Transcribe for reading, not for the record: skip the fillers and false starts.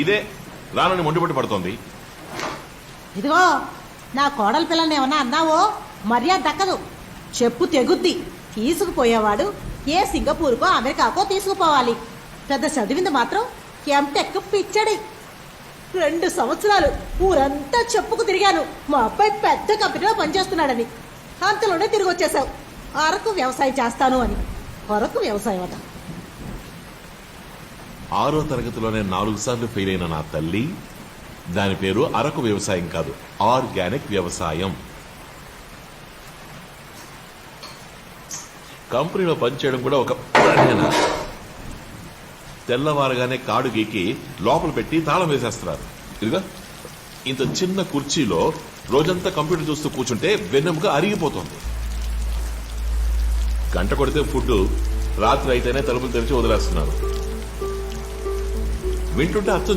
ఇదే రానని మొండిపట్టి పడుతోంది. ఇదిగో నా కోడల పిల్లని ఏమన్నా అన్నావో మర్యాద దక్కదు, చెప్పు తెగుద్ది. తీసుకుపోయేవాడు ఏ సింగపూర్కో అమెరికాకో తీసుకుపోవాలి. పెద్ద చదివింది మాత్రం ఎంటెక్ పిచ్చడి. 2 సంవత్సరాలు ఊరంతా చెప్పుకు తిరిగాను మా అబ్బాయి పెద్ద కంపెనీలో పనిచేస్తున్నాడని. అంతలోనే తిరిగి వచ్చేసావు అరకు వ్యవసాయం చేస్తాను అని. అరకు వ్యవసాయం అట. 6వ తరగతిలోనే 4 సార్లు ఫెయిల్ అయిన నా తల్లి, దాని పేరు అరకు వ్యవసాయం కాదు, ఆర్గానిక్ వ్యవసాయం. కంపెనీలో పనిచేయడం కూడా ఒక పనేనా? తెల్లవారుగానే కాడు గీకి లోపల పెట్టి తాళం వేసేస్తున్నారు. ఇదిగా ఇంత చిన్న కుర్చీలో రోజంతా కంప్యూటర్ చూస్తూ కూర్చుంటే వెన్నెముక అరిగిపోతుంది. గంట కొడితే ఫుడ్, రాత్రి అయితేనే తలుపులు తెరిచి వదిలేస్తున్నారు. వింటుంటే అర్థం